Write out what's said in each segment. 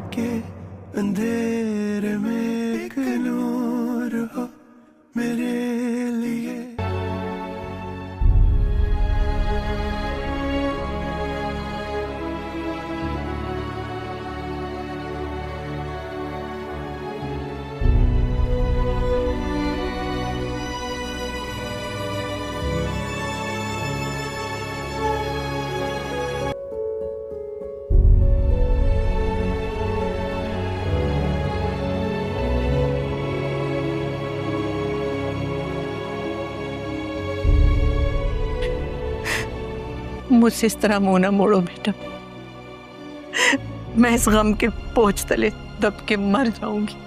के अंधेरे में एक नूर हो मेरे लिए। मुझसे इस तरह मुंह ना मोड़ो बेटा, मैं इस गम के बोझ तले दब के मर जाऊंगी।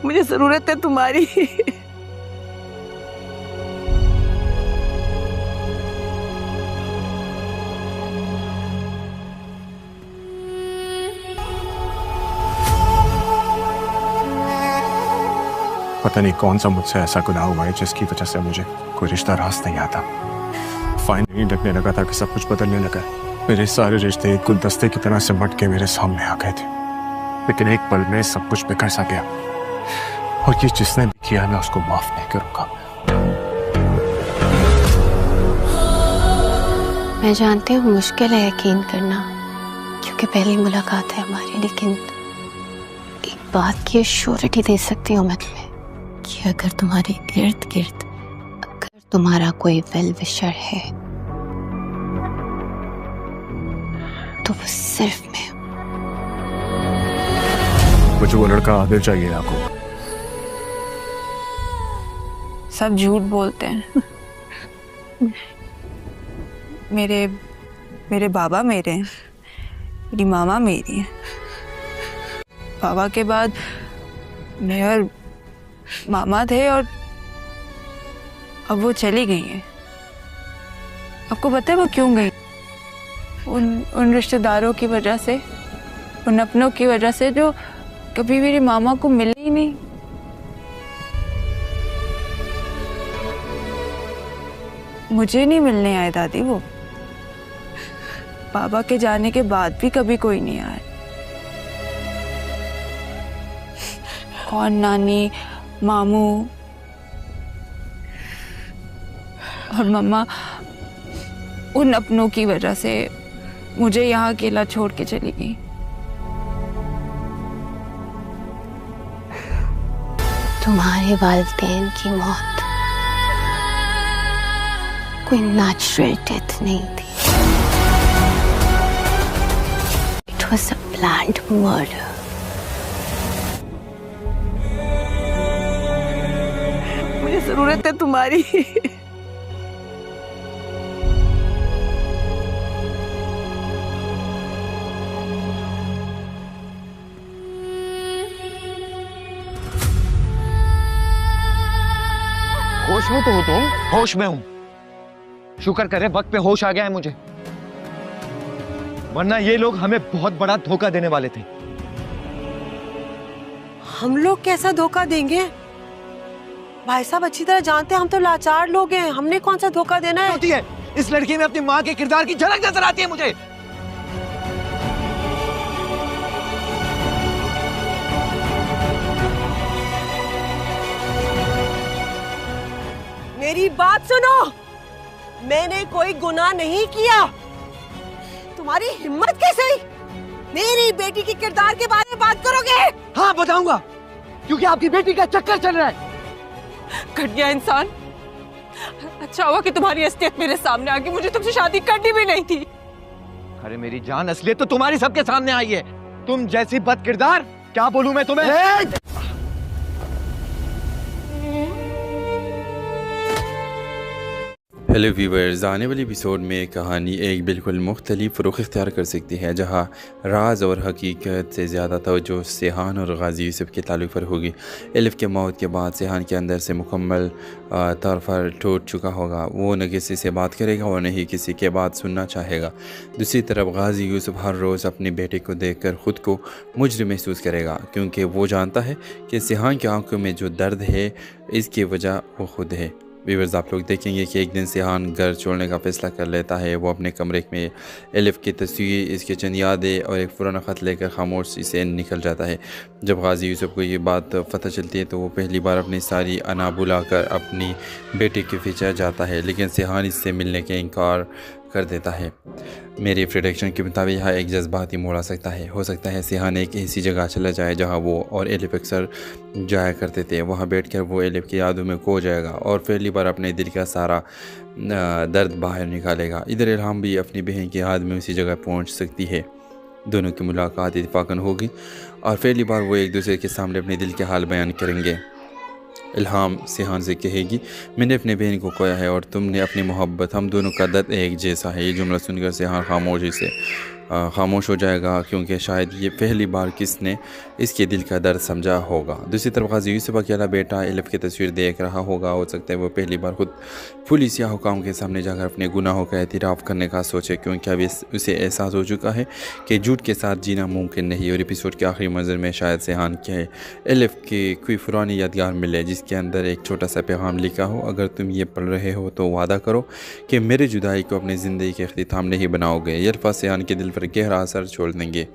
मुझे जरूरत है तुम्हारी। पता नहीं कौन सा मुझसे ऐसा गुनाह हुआ है जिसकी वजह से मुझे कोई रिश्ता रास नहीं आता। फाइनली लगने लगा था कि सब कुछ बदलने लगा। मेरे सारे रिश्ते एक गुलदस्ते की तरह सिमट के मेरे सामने आ गए थे, लेकिन एक पल में सब कुछ बिखर सा गया। और ये जिसने भी किया मैं उसको माफ नहीं करूंगा। मैं जानती हूँ मुश्किल है यकीन करना, क्योंकि पहली मुलाकात है हमारी, लेकिन एक बात की श्योरिटी दे सकती हूँ मैं तुम्हें कि अगर तुम्हारे इर्द गिर्द अगर तुम्हारा कोई वेल विशर है तो वो सिर्फ मैं। मुझे वो लड़का आदिल चाहिए आपको। सब झूठ बोलते हैं। मेरे बाबा मेरे हैं, मेरी मामा मेरी है। बाबा के बाद मैं और मामा थे और अब वो चली गई हैं। आपको पता है वो क्यों गई? उन रिश्तेदारों की वजह से, उन अपनों की वजह से जो कभी मेरी मामा को मिले ही नहीं। मुझे नहीं मिलने आए दादी, वो बाबा के जाने के बाद भी कभी कोई नहीं आया। कौन नानी, मामू और मम्मा उन अपनों की वजह से मुझे यहाँ अकेला छोड़ के चली गई। तुम्हारे वालिदैन की मौत कोई नेचुरल डेथ नहीं थी। It was a planned murder. मुझे जरूरत है तुम्हारी। होश में तो हो तुम? होश में हूं। शुक्र करे वक्त पे होश आ गया है मुझे, वरना ये लोग हमें बहुत बड़ा धोखा देने वाले थे। हम लोग कैसा धोखा देंगे? भाई साहब अच्छी तरह जानते हैं हम तो लाचार लोग हैं, हमने कौन सा धोखा देना है? होती है इस लड़की में अपनी माँ के किरदार की झलक नजर आती है मुझे। मेरी बात सुनो, मैंने कोई गुनाह नहीं किया। तुम्हारी हिम्मत कैसे हुई मेरी बेटी के किरदार के बारे में बात करोगे? हाँ बताऊंगा, क्योंकि आपकी बेटी का चक्कर चल रहा है। घटिया इंसान। अच्छा हुआ कि तुम्हारी असलियत मेरे सामने आ गई, मुझे तुमसे शादी करनी भी नहीं थी। अरे मेरी जान, असलियत तो तुम्हारी सबके सामने आई है। तुम जैसी बद किरदार, क्या बोलूं मैं तुम्हें? हेलो व्यूवर्स, आने वाली एपिसोड में कहानी एक बिल्कुल मुख्तलिफ रुख इख्तियार कर सकती है, जहाँ राज और हकीकत से ज़्यादा तवज्जो सेहान और गाजी यूसुफ के ताल्लुक़ पर होगी। एलिफ के मौत के बाद सेहान के अंदर से मुकम्मल तौर पर टूट चुका होगा। वो न किसी से बात करेगा और न ही किसी के बात सुनना चाहेगा। दूसरी तरफ गाजी यूसुफ हर रोज़ अपनी बेटे को देख कर ख़ुद को मुजरिम महसूस करेगा, क्योंकि वो जानता है कि सेहान की आंखों में जो दर्द है इसकी वजह वो खुद है। व्यूअर्स आप लोग देखेंगे कि एक दिन सिहान घर छोड़ने का फ़ैसला कर लेता है। वो अपने कमरे में एलिफ की तस्वीर, इसके चंद यादें और एक पुराना ख़त लेकर खामोशी से निकल जाता है। जब गाजी यूसुफ को ये बात पता चलती है तो वो पहली बार अपनी सारी अना बुलाकर अपनी बेटी के पीछे जाता है, लेकिन सिहान इससे मिलने के इनकार कर देता है। मेरे प्रेडिक्शन के मुताबिक यहाँ एक जज्बाती मोड़ आ सकता है। हो सकता है सिहान एक ऐसी जगह चला जाए जहाँ वो और एलिफ अक्सर जाया करते थे। वहाँ बैठकर वो एलिफ की यादों में खो जाएगा और पहली बार अपने दिल का सारा दर्द बाहर निकालेगा। इधर इल्हाम भी अपनी बहन की याद में उसी जगह पहुँच सकती है। दोनों की मुलाकात इत्तेफाकन होगी और पहली बार वो एक दूसरे के सामने अपने दिल के हाल बयान करेंगे। इल्हाम सिहान से कहेगी, मैंने अपने बहन को खोया है और तुमने अपनी मोहब्बत, हम दोनों का दर्द एक जैसा है। ये जुमला सुनकर सिहान खामोशी से खामोश हो जाएगा, क्योंकि शायद ये पहली बार किसने इसके दिल का दर्द समझा होगा। दूसरी तरफ गाजी यूसुफ अकेला बेटा एलिफ की तस्वीर देख रहा होगा। हो सकता है वो पहली बार खुद पुलिस या हुकाम के सामने जाकर अपने गुनाहों का एतराफ़ करने का सोचे, क्योंकि अभी उसे एहसास हो चुका है कि झूठ के साथ जीना मुमकिन नहीं। और एपिसोड के आखिरी मंजर में शायद सिहान के एलिफ की कोई पुरानी यादगार मिले जिसके अंदर एक छोटा सा पैगाम लिखा हो, अगर तुम ये पढ़ रहे हो तो वादा करो कि मेरी जुदाई को अपनी ज़िंदगी के इख्तिताम नहीं बनाओगे। ये अल्फाज़ सिहान के दिल पर गहरा असर छोड़ देंगे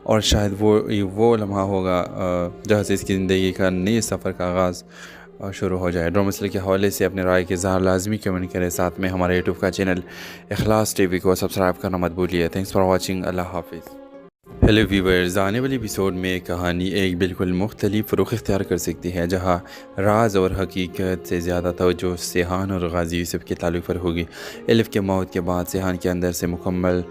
और शायद वो लम्हा होगा जहाँ से इसकी ज़िंदगी का नए सफ़र का आगाज़ शुरू हो जाए। ड्रामा मसले के हवाले से अपने राय के इज़हार लाजमी कमेंट करें। साथ में हमारे यूट्यूब का चैनल इखलास टीवी को सब्सक्राइब करना मत भूलिए। Thanks for watching. अल्लाह हाफिज़। हेलो व्यूवर्स, आने वाली एपिसोड में कहानी एक बिल्कुल मुख्तलिफ रुख इख्तियार कर सकती है, जहाँ राज और हकीकत से ज़्यादा तवज्जो सिहान और गाजी यूसुफ के ताल्लुक़ पर होगी। एलिफ के मौत के बाद सिहान के अंदर से मुकम्मल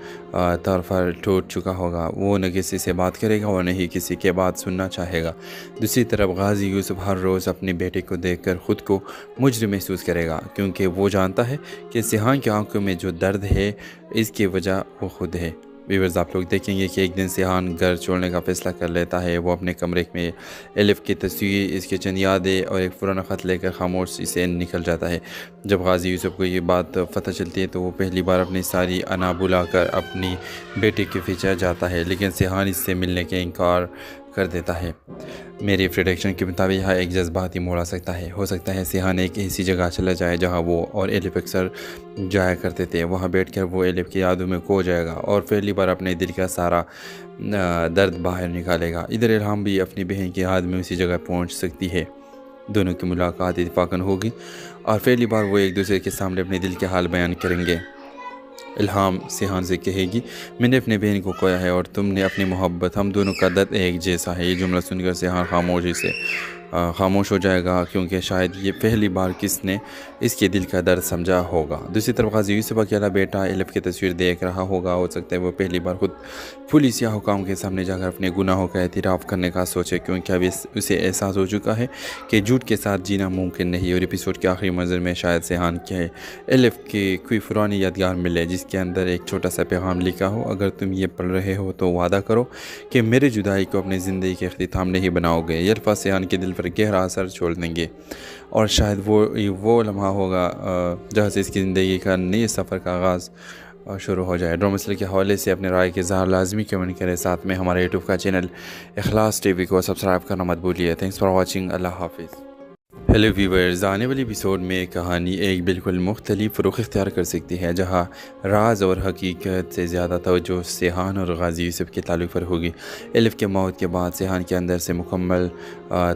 तौर पर टूट चुका होगा। वो न किसी से बात करेगा और न ही किसी के बात सुनना चाहेगा। दूसरी तरफ गाजी यूसुफ हर रोज़ अपनी बेटे को देखकर ख़ुद को मुजरिम महसूस करेगा, क्योंकि वो जानता है कि सिहान की आंखों में जो दर्द है इसकी वजह वो खुद है। व्यूअर्स आप लोग देखेंगे कि एक दिन सिहान घर छोड़ने का फ़ैसला कर लेता है। वो अपने कमरे में एलिफ की तस्वीर, इसके चंद यादें और एक पुराना ख़त लेकर खामोशी से निकल जाता है। जब गाजी यूसुफ को ये बात पता चलती है तो वो पहली बार अपनी सारी अना बुलाकर अपनी बेटी के पीछे जाता है, लेकिन सिहान इससे मिलने के इनकार कर देता है। मेरे प्रेडिक्शन के मुताबिक यहाँ एक जज्बाती मोड़ आ सकता है। हो सकता है सिहान एक ऐसी जगह चला जाए जहाँ वो और एलिफ अक्सर जाया करते थे। वहाँ बैठकर वो एलिफ की यादों में खो जाएगा और पहली बार अपने दिल का सारा दर्द बाहर निकालेगा। इधर इल्हाम भी अपनी बहन की याद में उसी जगह पहुँच सकती है। दोनों की मुलाकात इत्तेफाकन होगी और पहली बार वो एक दूसरे के सामने अपने दिल के हाल बयान करेंगे। इल्हाम सिहान से कहेगी, मैंने अपने बहन को खोया है और तुमने अपनी मोहब्बत, हम दोनों का दर्द एक जैसा है। ये जुमला सुनकर सिहान खामोशी से खामोश हो जाएगा, क्योंकि शायद ये पहली बार किसने इसके दिल का दर्द समझा होगा। दूसरी तरफ गाजी यूसुफ अकेला बेटा एलिफ की तस्वीर देख रहा होगा। हो सकता है वो पहली बार खुद पुलिस या हुकाम के सामने जाकर अपने गुनाहों का एतराफ़ करने का सोचे, क्योंकि अभी उसे एहसास हो चुका है कि झूठ के साथ जीना मुमकिन नहीं। और एपिसोड के आखिरी मंजर में शायद सिहान के एलिफ की कोई पुरानी यादगार मिले जिसके अंदर एक छोटा सा पैगाम लिखा हो, अगर तुम ये पढ़ रहे हो तो वादा करो कि मेरी जुदाई को अपनी ज़िंदगी के इख्तिताम नहीं बनाओगे। ये अल्फाज़ सिहान के दिल पर गहरा असर छोड़ देंगे और शायद वो लम्हा होगा जहाँ से इसकी ज़िंदगी का नए सफ़र का आगाज़ शुरू हो जाए। ड्रामा मसले के हवाले से अपने राय के इज़हार लाजमी कमेंट करें। साथ में हमारे यूट्यूब का चैनल इखलास टीवी को सब्सक्राइब करना मत भूलिए। Thanks for watching. अल्लाह हाफिज़। हेलो व्यूवर्स, आने वाली एपिसोड में कहानी एक बिल्कुल मुख्तलिफ रुख इख्तियार कर सकती है, जहाँ राज और हकीकत से ज़्यादा तवज्जो सिहान और गाजी यूसुफ के ताल्लुक़ पर होगी। एलिफ के मौत के बाद सिहान के अंदर से मुकम्मल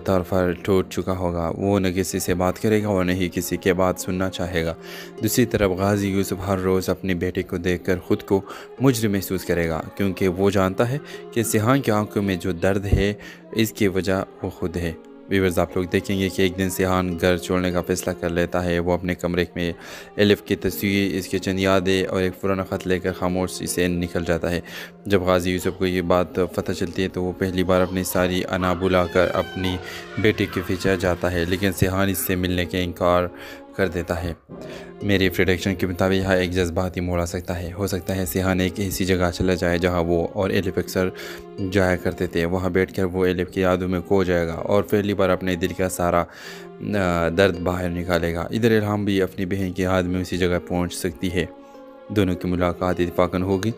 तौर पर टूट चुका होगा। वो न किसी से बात करेगा और न ही किसी के बात सुनना चाहेगा। दूसरी तरफ गाजी यूसुफ हर रोज़ अपनी बेटे को देखकर ख़ुद को मुजरिम महसूस करेगा, क्योंकि वो जानता है कि सिहान की आंखों में जो दर्द है इसकी वजह वो खुद है। व्यूअर्स आप लोग देखेंगे कि एक दिन सिहान घर छोड़ने का फ़ैसला कर लेता है। वो अपने कमरे में एलिफ की तस्वीर, इसके चंद यादें और एक पुराना ख़त लेकर खामोशी से निकल जाता है। जब गाजी यूसुफ को ये बात पता चलती है तो वो पहली बार अपनी सारी अना बुलाकर अपनी बेटी के पीछे जाता है, लेकिन सिहान इससे मिलने के इनकार कर देता है। मेरे प्रेडिक्शन के मुताबिक यहाँ एक जज्बाती मोड़ आ सकता है। हो सकता है सिहान एक ऐसी जगह चला जाए जहाँ वो और एलिफ अक्सर जाया करते थे। वहाँ बैठकर वो एलिफ की यादों में खो जाएगा और पहली बार अपने दिल का सारा दर्द बाहर निकालेगा। इधर इल्हाम भी अपनी बहन की याद में उसी जगह पहुँच सकती है। दोनों की मुलाकात इत्तेफाकन होगी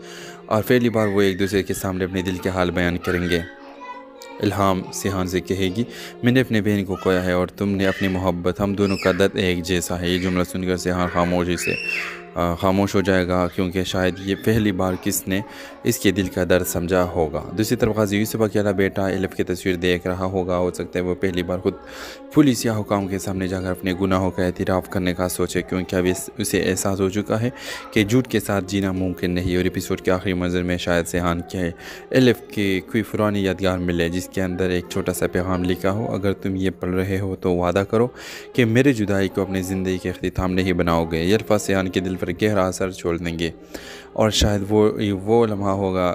और पहली बार वो एक दूसरे के सामने अपने दिल के हाल बयान करेंगे। इल्हाम सिहान से कहेगी, मैंने अपने बहन को खोया है और तुमने अपनी मोहब्बत, हम दोनों का दर्द एक जैसा है। ये जुमला सुनकर सिहान खामोश हो जाएगा क्योंकि शायद ये पहली बार किसने इसके दिल का दर्द समझा होगा। दूसरी तरफ गाजी यूसुफ अकेला बेटा एलिफ की तस्वीर देख रहा होगा। हो सकता है वो पहली बार खुद पुलिस या हुकाम के सामने जाकर अपने गुनाहों का एतराफ़ करने का सोचे, क्योंकि अभी उसे एहसास हो चुका है कि झूठ के साथ जीना मुमकिन नहीं। और एपिसोड के आखिरी मंजर में शायद सिहान के एलिफ की कोई पुरानी यादगार मिले जिसके अंदर एक छोटा सा पैगाम लिखा हो, अगर तुम ये पढ़ रहे हो तो वादा करो कि मेरे जुदाई को अपनी ज़िंदगी के इख्तिताम नहीं बनाओगे। ये अल्फाज़ सिहान के दिल पर गहरा असर छोड़ देंगे और शायद वो लम्हा होगा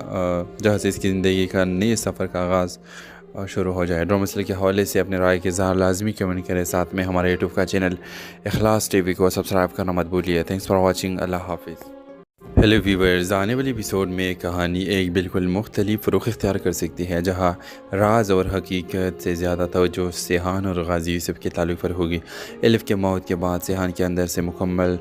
जहाँ से इसकी ज़िंदगी का नए सफ़र का आगाज़ शुरू हो जाए। ड्रामा सीरियल के हवाले से अपने राय के इज़हार लाजमी कमेंट करें। साथ में हमारे यूट्यूब का चैनल इखलास टीवी को सब्सक्राइब करना मत भूलिए। Thanks for watching. अल्लाह हाफिज़। हेलो व्यूवर्स, आने वाली एपिसोड में कहानी एक बिल्कुल मुख्तलिफ रुख इख्तियार कर सकती है, जहां राज और हकीकत से ज़्यादा तवज्जो सिहान और गाजी यूसुफ के ताल्लुक़ पर होगी। एलिफ के मौत के बाद सिहान के अंदर से मुकम्मल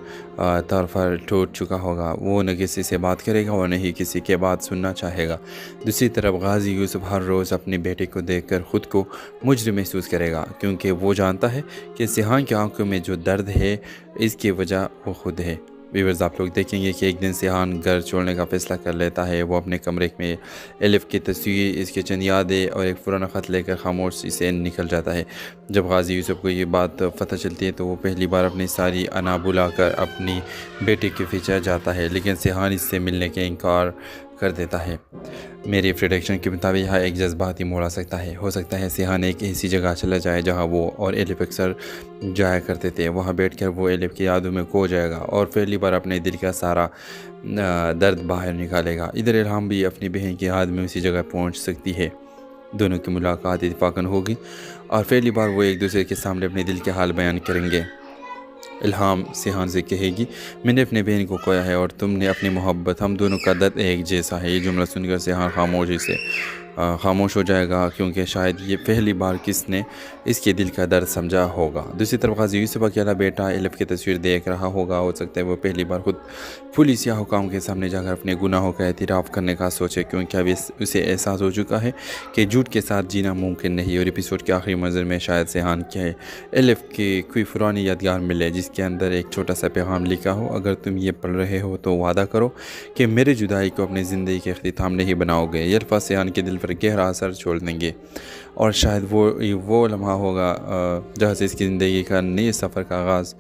तौर पर टूट चुका होगा। वो न किसी से बात करेगा और न ही किसी के बात सुनना चाहेगा। दूसरी तरफ गाजी यूसुफ हर रोज़ अपने बेटे को देखकर ख़ुद को मुजरिम महसूस करेगा, क्योंकि वो जानता है कि सिहान की आंखों में जो दर्द है इसकी वजह वो खुद है। व्यूअर्स, आप लोग देखेंगे कि एक दिन सिहान घर छोड़ने का फ़ैसला कर लेता है। वो अपने कमरे में एलिफ की तस्वीर, इसके चंद यादें और एक पुराना ख़त लेकर खामोशी से निकल जाता है। जब गाजी यूसुफ को ये बात पता चलती है तो वो पहली बार अपनी सारी अना बुलाकर अपनी बेटी के पीछे जाता है, लेकिन सिहान इससे मिलने के इनकार कर देता है। मेरी प्रेडिक्शन के मुताबिक यहाँ एक जज्बाती मोड़ आ सकता है। हो सकता है सिहान एक ऐसी जगह चला जाए जहाँ वो और एलिफ अक्सर जाया करते थे। वहाँ बैठकर वो एलिफ की यादों में खो जाएगा और पहली बार अपने दिल का सारा दर्द बाहर निकालेगा। इधर इल्हाम भी अपनी बहन की याद में उसी जगह पहुँच सकती है। दोनों की मुलाकात इत्तेफाकन होगी और पहली बार वो एक दूसरे के सामने अपने दिल के हाल बयान करेंगे। इल्हाम सिहान से कहेगी, मैंने अपने बहन को खोया है और तुमने अपनी मोहब्बत, हम दोनों का दर्द एक जैसा है। ये जुमला सुनकर सिहान खामोश हो जाएगा क्योंकि शायद ये पहली बार किसने इसके दिल का दर्द समझा होगा। दूसरी तरफ गाजी यूसुफ अकेला बेटा एलिफ की तस्वीर देख रहा होगा। हो सकता है वो पहली बार खुद पुलिस या हुकाम के सामने जाकर अपने गुनाहों का एतराफ़ करने का सोचे, क्योंकि अभी उसे एहसास हो चुका है कि झूठ के साथ जीना मुमकिन नहीं। और एपिसोड के आखिरी मंजर में शायद सिहान के एलिफ की कोई पुरानी यादगार मिले जिसके अंदर एक छोटा सा पैगाम लिखा हो, अगर तुम ये पढ़ रहे हो तो वादा करो कि मेरे जुदाई को अपनी ज़िंदगी के इख्तिताम नहीं बनाओगे। ये अल्फाज़ सिहान के दिल पर गहरा असर छोड़ देंगे और शायद वो लम्हा होगा जहाँ से इसकी ज़िंदगी का नए सफ़र का आगाज़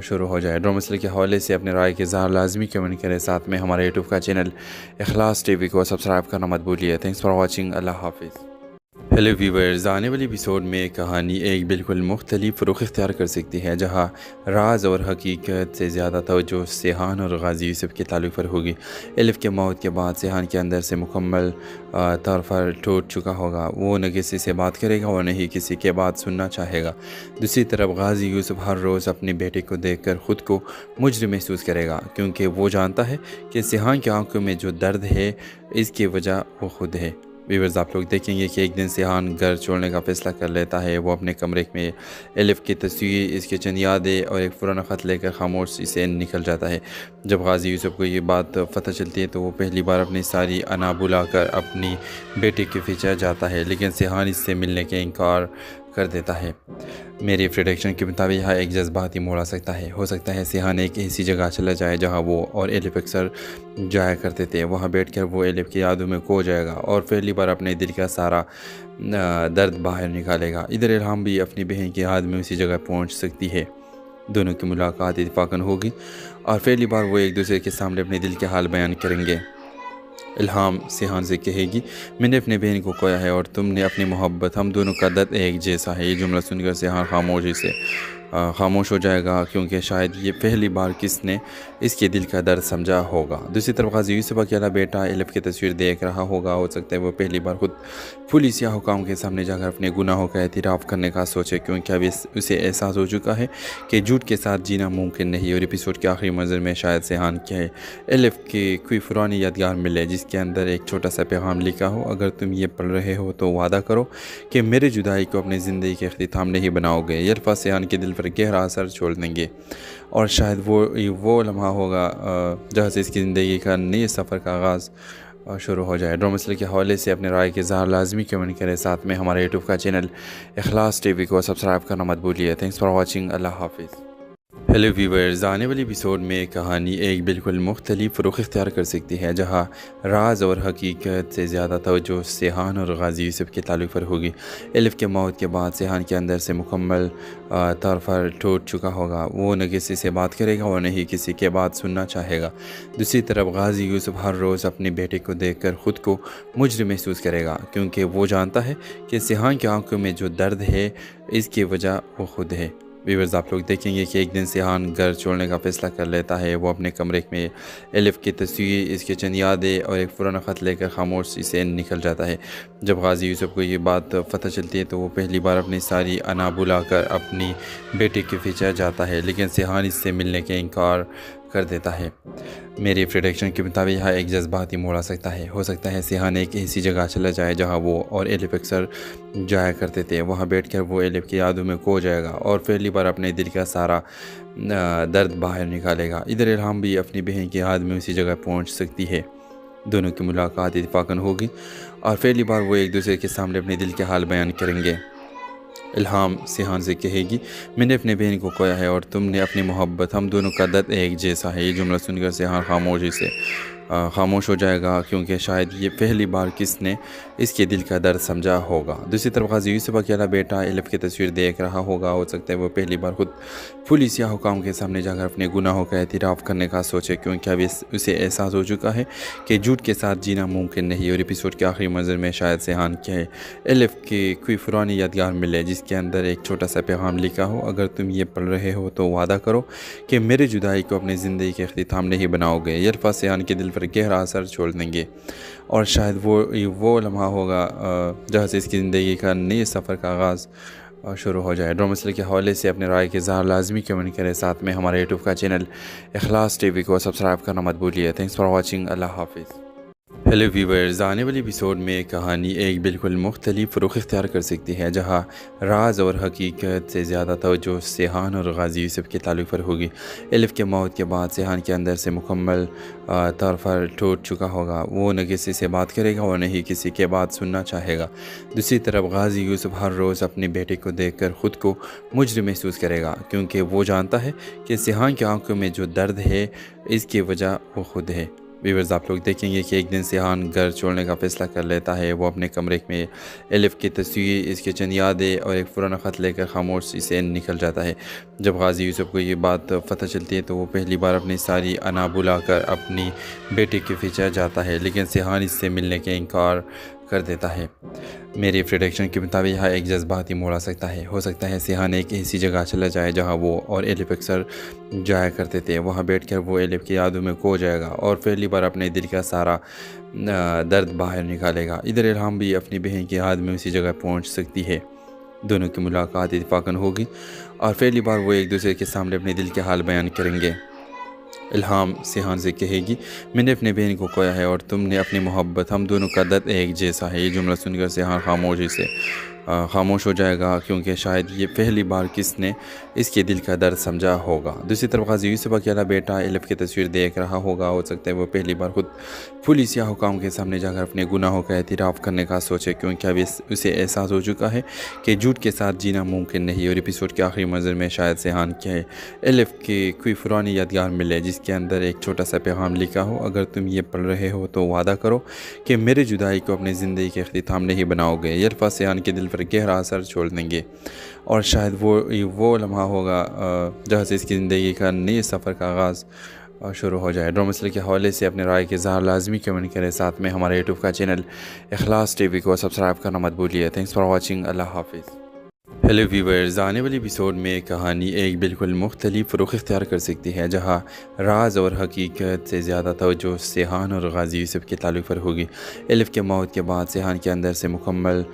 शुरू हो जाए। ड्रामा सीरियल के हवाले से अपने राय के इज़हार लाजमी कमेंट करें। साथ में हमारे यूट्यूब का चैनल इखलास टीवी को सब्सक्राइब करना मत भूलिए। Thanks for watching. अल्लाह हाफिज़। हेलो व्यूवर्स, आने वाली एपिसोड में कहानी एक बिल्कुल मुख्तलिफ रुख इख्तियार कर सकती है, जहां राज और हकीकत से ज़्यादा तवज्जो सिहान और गाजी यूसुफ के ताल्लुक़ पर होगी। एलिफ के मौत के बाद सिहान के अंदर से मुकम्मल तौर पर टूट चुका होगा। वो न किसी से बात करेगा और न ही किसी के बात सुनना चाहेगा। दूसरी तरफ गाजी यूसुफ हर रोज़ अपने बेटे को देखकर ख़ुद को मुजरिम महसूस करेगा, क्योंकि वो जानता है कि सिहान की आंखों में जो दर्द है इसकी वजह वो खुद है। व्यूअर्स, आप लोग देखेंगे कि एक दिन सिहान घर छोड़ने का फ़ैसला कर लेता है। वो अपने कमरे में एलिफ की तस्वीर, इसके चंद यादें और एक पुराना ख़त लेकर खामोशी से निकल जाता है। जब गाजी यूसुफ को ये बात पता चलती है तो वो पहली बार अपनी सारी अना बुलाकर अपनी बेटी के पीछे जाता है, लेकिन सिहान इससे मिलने के इनकार कर देता है। मेरी प्रेडिक्शन के मुताबिक यहाँ एक जज्बाती मोड़ आ सकता है। हो सकता है सिहान एक ऐसी जगह चला जाए जहाँ वो और एलिफ अक्सर जाया करते थे। वहाँ बैठकर वो एलिफ की यादों में खो जाएगा और पहली बार अपने दिल का सारा दर्द बाहर निकालेगा। इधर इल्हाम भी अपनी बहन की याद में उसी जगह पहुँच सकती है। दोनों की मुलाकात इत्तेफाकन होगी और पहली बार वो एक दूसरे के सामने अपने दिल के हाल बयान करेंगे। इल्हाम सिहान से कहेगी, मैंने अपने बहन को खोया है और तुमने अपनी मोहब्बत, हम दोनों का दर्द एक जैसा है। ये जुमला सुनकर सिहान खामोश हो जाएगा क्योंकि शायद ये पहली बार किसने इसके दिल का दर्द समझा होगा। दूसरी तरफ गाजी यूसुफ अकेला बेटा एलिफ की तस्वीर देख रहा होगा। हो सकता है वो पहली बार खुद पुलिस या हुकाम के सामने जाकर अपने गुनाहों का एतराफ़ करने का सोचे, क्योंकि अभी उसे एहसास हो चुका है कि झूठ के साथ जीना मुमकिन नहीं। और एपिसोड के आखिरी मंजर में शायद सिहान के एलिफ की कोई पुरानी यादगार मिले जिसके अंदर एक छोटा सा पैगाम लिखा हो, अगर तुम ये पढ़ रहे हो तो वादा करो कि मेरे जुदाई को अपनी ज़िंदगी के इख्तिताम नहीं बनाओगे। ये अल्फाज़ सिहान के दिल पर गहरा असर छोड़ देंगे और शायद वो लम्हा होगा जहाँ से इसकी ज़िंदगी का नए सफ़र का आगाज़ शुरू हो जाए। ड्रामा मसले के हवाले से अपने राय के इज़हार लाजमी कमेंट करें। साथ में हमारे यूट्यूब का चैनल इखलास टीवी को सब्सक्राइब करना मत भूलिए। Thanks for watching. अल्लाह हाफिज़। हेलो व्यूवर्स, आने वाली एपिसोड में कहानी एक बिल्कुल मुख्तलिफ रुख इख्तियार कर सकती है, जहां राज और हकीकत से ज़्यादा तवज्जो सेहान और गाजी यूसुफ के ताल्लुक़ पर होगी। एलिफ के मौत के बाद सेहान के अंदर से मुकम्मल तौर पर टूट चुका होगा। वो न किसी से बात करेगा और न ही किसी के बात सुनना चाहेगा। दूसरी तरफ गाजी यूसुफ हर रोज़ अपनी बेटे को देखकर ख़ुद को मुजरिम महसूस करेगा, क्योंकि वो जानता है कि सेहान की आंखों में जो दर्द है इसकी वजह वो खुद है। व्यूअर्स, आप लोग देखेंगे कि एक दिन सेहान घर छोड़ने का फ़ैसला कर लेता है। वो अपने कमरे में एलिफ की तस्वीर, इसके चंद यादें और एक पुराना ख़त लेकर खामोशी से निकल जाता है। जब गाजी यूसुफ को ये बात पता चलती है तो वो पहली बार अपनी सारी अना बुलाकर अपनी बेटी के पीछे जाता है, लेकिन सेहान इससे मिलने के इनकार कर देता है। मेरी प्रेडिक्शन के मुताबिक यहाँ एक जज्बाती मोड़ आ सकता है। हो सकता है सेहान एक ऐसी जगह चला जाए जहाँ वो और एलिफ अक्सर जाया करते थे। वहाँ बैठकर वो एलिफ की यादों में खो जाएगा और पहली बार अपने दिल का सारा दर्द बाहर निकालेगा। इधर इल्हाम भी अपनी बहन की याद में उसी जगह पहुँच सकती है। दोनों की मुलाकात इत्तेफाकन होगी और पहली बार वो एक दूसरे के सामने अपने दिल के हाल बयान करेंगे। इल्हाम सेहान से कहेगी, मैंने अपने बहन को खोया है और तुमने अपनी मोहब्बत, हम दोनों का दर्द एक जैसा है। ये जुमला सुनकर सेहान खामोशी से खामोश हो जाएगा, क्योंकि शायद ये पहली बार किसने इसके दिल का दर्द समझा होगा। दूसरी तरफ गाजी यूसुफ अकेला बेटा एलिफ की तस्वीर देख रहा होगा। हो सकता है वो पहली बार खुद पुलिस या हुकाम के सामने जाकर अपने गुनाहों का एतराफ़ करने का सोचे, क्योंकि अभी उसे एहसास हो चुका है कि झूठ के साथ जीना मुमकिन नहीं। और एपिसोड के आखिरी मंजर में शायद सेहान के एलिफ की कोई पुरानी यादगार मिले जिसके अंदर एक छोटा सा पैगाम लिखा हो, अगर तुम ये पढ़ रहे हो तो वादा करो कि मेरी जुदाई को अपनी ज़िंदगी के इख्तिताम नहीं बनाओगे। ये अल्फाज़ सेहान के दिल पर गहरा असर छोड़ देंगे और शायद वो लम्हा होगा जहाँ से इसकी ज़िंदगी का नए सफ़र का आगाज़ शुरू हो जाए। ड्रामा मसले के हवाले से अपने राय के इज़हार लाजमी कमेंट करें। साथ में हमारे यूट्यूब का चैनल इखलास टीवी को सब्सक्राइब करना मत भूलिए। Thanks for watching. अल्लाह हाफिज़। हेलो व्यूवर्स, आने वाली एपिसोड में कहानी एक बिल्कुल मुख्तलिफ रुख इख्तियार कर सकती है, जहाँ राज और हकीकत से ज़्यादा तवज्जो सेहान और गाजी यूसुफ के ताल्लुक़ पर होगी। एलिफ के मौत के बाद सेहान के अंदर से मुकम्मल तौर पर टूट चुका होगा। वो न किसी से बात करेगा और न ही किसी के बात सुनना चाहेगा। दूसरी तरफ गाजी यूसुफ हर रोज़ अपनी बेटे को देखकर ख़ुद को मुजरिम महसूस करेगा, क्योंकि वो जानता है कि सेहान की आंखों में जो दर्द है इसकी वजह वो खुद है। व्यूअर्स, आप लोग देखेंगे कि एक दिन सेहान घर छोड़ने का फ़ैसला कर लेता है। वो अपने कमरे में एलिफ की तस्वीर, इसके चंद यादें और एक पुराना ख़त लेकर खामोशी से निकल जाता है। जब गाजी यूसुफ को ये बात पता चलती है तो वो पहली बार अपनी सारी अना बुलाकर अपनी बेटी के पीछे जाता है, लेकिन सेहान इससे मिलने के इनकार कर देता है। मेरी प्रेडिक्शन के मुताबिक यहाँ एक जज्बाती मोड़ आ सकता है। हो सकता है सेहान एक ऐसी जगह चला जाए जहाँ वो और एलिफ अक्सर जाया करते थे। वहाँ बैठकर वो एलिफ की यादों में खो जाएगा और पहली बार अपने दिल का सारा दर्द बाहर निकालेगा। इधर इल्हाम भी अपनी बहन की याद में उसी जगह पहुँच सकती है। दोनों की मुलाकात इत्तेफाकन होगी और पहली बार वो एक दूसरे के सामने अपने दिल के हाल बयान करेंगे। इल्हाम सेहान से कहेगी, मैंने अपने बहन को खोया है और तुमने अपनी मोहब्बत, हम दोनों का दर्द एक जैसा है। ये जुमला सुनकर सेहान खामोशी से खामोश हो जाएगा, क्योंकि शायद ये पहली बार किसने इसके दिल का दर्द समझा होगा। दूसरी तरफ गाजी यूसुफ अकेला बेटा एलिफ की तस्वीर देख रहा होगा। हो सकता है वो पहली बार खुद पुलिस या हुकाम के सामने जाकर अपने गुनाहों का एतराफ़ करने का सोचे, क्योंकि अभी उसे एहसास हो चुका है कि झूठ के साथ जीना मुमकिन नहीं। और एपिसोड के आखिरी मंजर में शायद सेहान के एलिफ की कोई पुरानी यादगार मिले जिसके अंदर एक छोटा सा पैगाम लिखा हो, अगर तुम ये पढ़ रहे हो तो वादा करो कि मेरी जुदाई को अपनी ज़िंदगी के इख्तिताम नहीं बनाओगे। ये अल्फाज़ सेहान के दिल पर गहरा असर छोड़ देंगे और शायद वो लम्हा होगा जहाँ से इसकी ज़िंदगी का नए सफ़र का आगाज़ शुरू हो जाए। ड्रामा मसले के हवाले से अपने राय के इज़हार लाजमी कमेंट करें। साथ में हमारे यूट्यूब का चैनल इखलास टीवी को सब्सक्राइब करना मत भूलिए। Thanks for watching. अल्लाह हाफिज़। हेलो व्यूवर्स, आने वाली एपिसोड में कहानी एक बिल्कुल मुख्तलिफ रुख इख्तियार कर सकती है, जहाँ राज और हकीकत से ज़्यादा तवज्जो सेहान और गाजी यूसुफ के ताल्लुक़ पर होगी। एलिफ के मौत के बाद सेहान के अंदर से मुकम्मल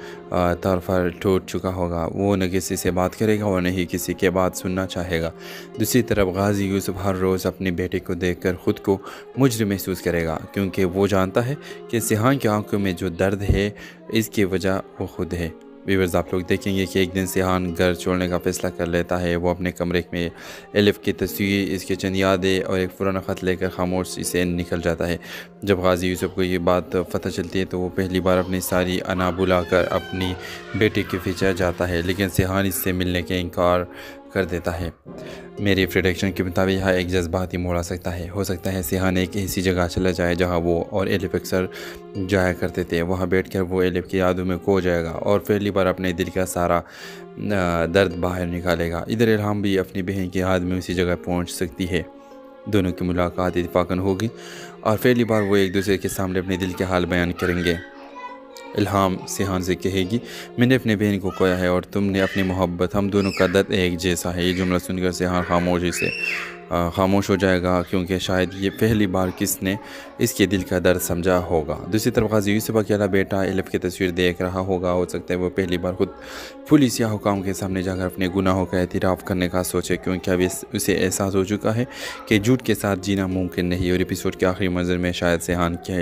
तौर पर टूट चुका होगा। वो न किसी से बात करेगा और न ही किसी के बात सुनना चाहेगा। दूसरी तरफ गाजी यूसुफ हर रोज़ अपनी बेटे को देखकर ख़ुद को मुजरिम महसूस करेगा, क्योंकि वो जानता है कि सेहान की आंखों में जो दर्द है इसकी वजह वो खुद है। व्यूअर्स आप लोग देखेंगे कि एक दिन सिहान घर छोड़ने का फ़ैसला कर लेता है। वो अपने कमरे में एलिफ की तस्वीर, इसके चंद यादें और एक पुराना ख़त लेकर खामोशी से निकल जाता है। जब गाजी यूसुफ को ये बात पता चलती है तो वो पहली बार अपनी सारी अना बुलाकर अपनी बेटी के पीछे जाता है, लेकिन सिहान इससे मिलने के इनकार कर देता है। मेरी प्रेडिक्शन के मुताबिक यहाँ एक जज्बाती मोड़ आ सकता है। हो सकता है सिहान एक ऐसी जगह चला जाए जहाँ वो और एलिफ अक्सर जाया करते थे। वहाँ बैठकर वो एलिफ की यादों में खो जाएगा और पहली बार अपने दिल का सारा दर्द बाहर निकालेगा। इधर इल्हाम भी अपनी बहन की याद में उसी जगह पहुँच सकती है। दोनों की मुलाकात इत्तेफाकन होगी और पहली बार वो एक दूसरे के सामने अपने दिल के हाल बयान करेंगे। इल्हाम सिहान से कहेगी, मैंने अपने बहन को खोया है और तुमने अपनी मोहब्बत, हम दोनों का दर्द एक जैसा है। ये जुमला सुनकर सिहान खामोश हो जाएगा, क्योंकि शायद ये पहली बार किसने इसके दिल का दर्द समझा होगा। दूसरी तरफ गाजी यूसुफ अकेला बेटा एलिफ की तस्वीर देख रहा होगा। हो सकता है वो पहली बार खुद पुलिस या हुकाम के सामने जाकर अपने गुनाहों का एतराफ़ करने का सोचे, क्योंकि अब उसे एहसास हो चुका है कि झूठ के साथ जीना मुमकिन नहीं। और एपिसोड के आखिरी मंजर में शायद सिहान के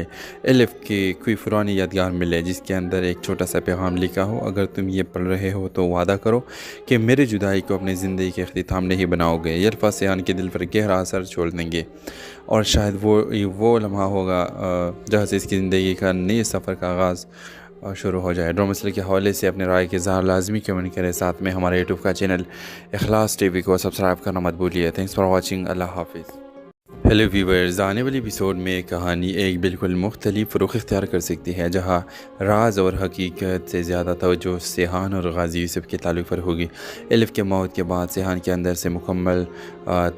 एलिफ की कोई पुरानी यादगार मिले जिसके अंदर एक छोटा सा पैगाम लिखा हो, अगर तुम ये पढ़ रहे हो तो वादा करो कि मेरी जुदाई को अपनी ज़िंदगी के इख्तिताम नहीं बनाओगे। ये अल्फाज़ सिहान के दिल पर गहरा असर छोड़ देंगे और शायद वो लम्हा होगा जहाँ से इसकी ज़िंदगी का नए सफ़र का आगाज़ शुरू हो जाए। ड्रामा मसले के हवाले से अपने राय के इज़हार लाजमी कमेंट करें। साथ में हमारे यूट्यूब का चैनल इखलास टीवी को सब्सक्राइब करना मत भूलिए। Thanks for watching. अल्लाह हाफिज़। हेलो व्यूवर्स, आने वाली एपिसोड में कहानी एक बिल्कुल मुख्तलिफ रुख इख्तियार कर सकती है, जहाँ राज और हकीकत से ज़्यादा तवज्जो सिहान और गाजी यूसुफ के ताल्लुक़ पर होगी। एलिफ के मौत के बाद सिहान के अंदर से मुकम्मल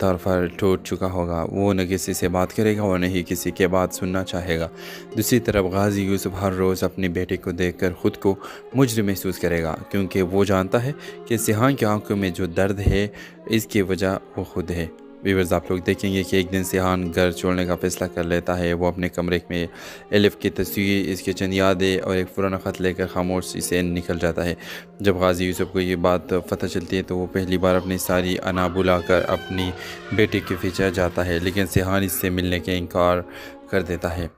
तौर पर टूट चुका होगा। वो न किसी से बात करेगा और न ही किसी के बात सुनना चाहेगा। दूसरी तरफ गाजी यूसुफ हर रोज़ अपनी बेटी को देखकर ख़ुद को मुजरिम महसूस करेगा, क्योंकि वो जानता है कि सिहान की आंखों में जो दर्द है इसकी वजह वो खुद है। व्यूअर्स आप लोग देखेंगे कि एक दिन सिहान घर छोड़ने का फ़ैसला कर लेता है। वो अपने कमरे में एलिफ की तस्वीर, इसके चंद यादें और एक पुराना ख़त लेकर खामोशी से निकल जाता है। जब गाजी यूसुफ को ये बात पता चलती है तो वो पहली बार अपनी सारी अना बुलाकर अपनी बेटी के पीछे जाता है, लेकिन सिहान इससे मिलने के इनकार कर देता है।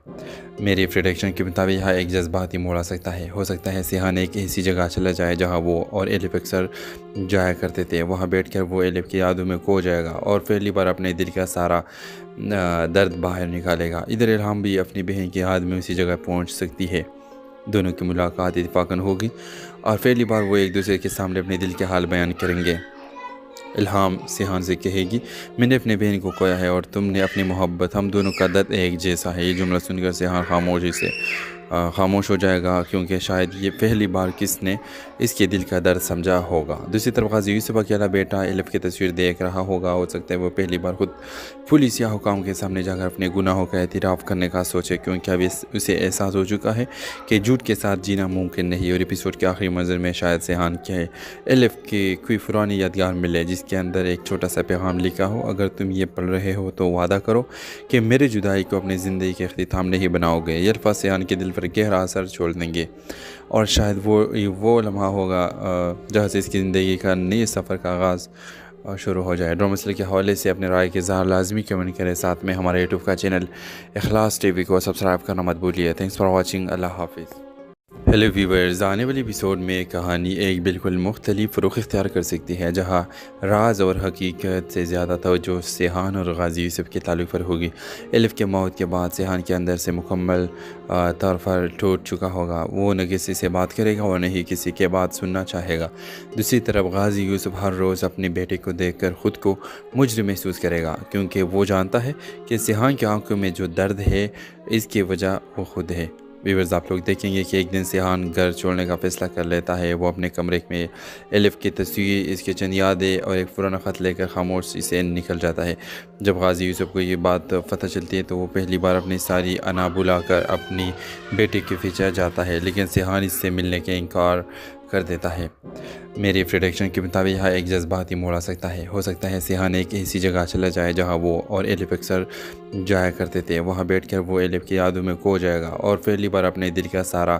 मेरी प्रेडिक्शन के मुताबिक यहाँ एक जज्बाती मोड़ आ सकता है। हो सकता है सिहान एक ऐसी जगह चला जाए जहाँ वो और एलिफ अक्सर जाया करते थे। वहाँ बैठकर वो एलिफ की यादों में खो जाएगा और पहली बार अपने दिल का सारा दर्द बाहर निकालेगा। इधर इल्हाम भी अपनी बहन की याद में उसी जगह पहुँच सकती है। दोनों की मुलाकात इत्तेफाकन होगी और पहली बार वो एक दूसरे के सामने अपने दिल के हाल बयान करेंगे। इल्हाम सिहान से कहेगी, मैंने अपने बहन को खोया है और तुमने अपनी मोहब्बत, हम दोनों का दर्द एक जैसा है। ये जुमला सुनकर सिहान खामोश हो जाएगा, क्योंकि शायद ये पहली बार किसने इसके दिल का दर्द समझा होगा। दूसरी तरफ गाजी यूसुफ अकेला बेटा एलिफ की तस्वीर देख रहा होगा। हो सकता है वो पहली बार खुद पुलिस या हुकाम के सामने जाकर अपने गुनाहों का एतराफ़ करने का सोचे, क्योंकि अब उसे एहसास हो चुका है कि झूठ के साथ जीना मुमकिन नहीं। और एपिसोड के आखिरी मंजर में शायद सिहान के एलिफ की कोई पुरानी यादगार मिले जिसके अंदर एक छोटा सा पैगाम लिखा हो, अगर तुम ये पढ़ रहे हो तो वादा करो कि मेरी जुदाई को अपनी ज़िंदगी के इख्तिताम नहीं बनाओगे। ये अल्फाज़ सिहान के दिल पर गहरा असर छोड़ देंगे और शायद वो लम्हा होगा जहाँ से इसकी ज़िंदगी का नए सफ़र का आगाज़ शुरू हो जाए। ड्रामा मसले के हवाले से अपने राय के इज़हार लाजमी कमेंट करें। साथ में हमारे यूट्यूब का चैनल इखलास टीवी को सब्सक्राइब करना मत भूलिए। Thanks for watching. अल्लाह हाफिज़। हेलो व्यूवर्स, आने वाली एपिसोड में कहानी एक बिल्कुल मुख्तलिफ रुख इख्तियार कर सकती है, जहाँ राज और हकीकत से ज़्यादा तवज्जो सिहान और गाजी यूसुफ के ताल्लुक़ पर होगी। एलिफ के मौत के बाद सिहान के अंदर से मुकम्मल तौर पर टूट चुका होगा। वो न किसी से बात करेगा और न ही किसी के बात सुनना चाहेगा। दूसरी तरफ गाजी यूसुफ हर रोज़ अपनी बेटी को देखकर ख़ुद को मुजरिम महसूस करेगा, क्योंकि वो जानता है कि सिहान की आंखों में जो दर्द है इसकी वजह वो खुद है। व्यूअर्स आप लोग देखेंगे कि एक दिन सिहान घर छोड़ने का फ़ैसला कर लेता है। वो अपने कमरे में एलिफ की तस्वीर, इसके चंद यादें और एक पुराना ख़त लेकर खामोशी से निकल जाता है। जब गाजी यूसुफ को ये बात पता चलती है तो वो पहली बार अपनी सारी अना बुलाकर अपनी बेटी के पीछे जाता है, लेकिन सिहान इससे मिलने के इनकार कर देता है। मेरी प्रेडिक्शन के मुताबिक यहाँ एक जज्बाती मोड़ आ सकता है। हो सकता है सिहान एक ऐसी जगह चला जाए जहाँ वो और एलिफ अक्सर जाया करते थे। वहाँ बैठकर वो एलिफ की यादों में खो जाएगा और पहली बार अपने दिल का सारा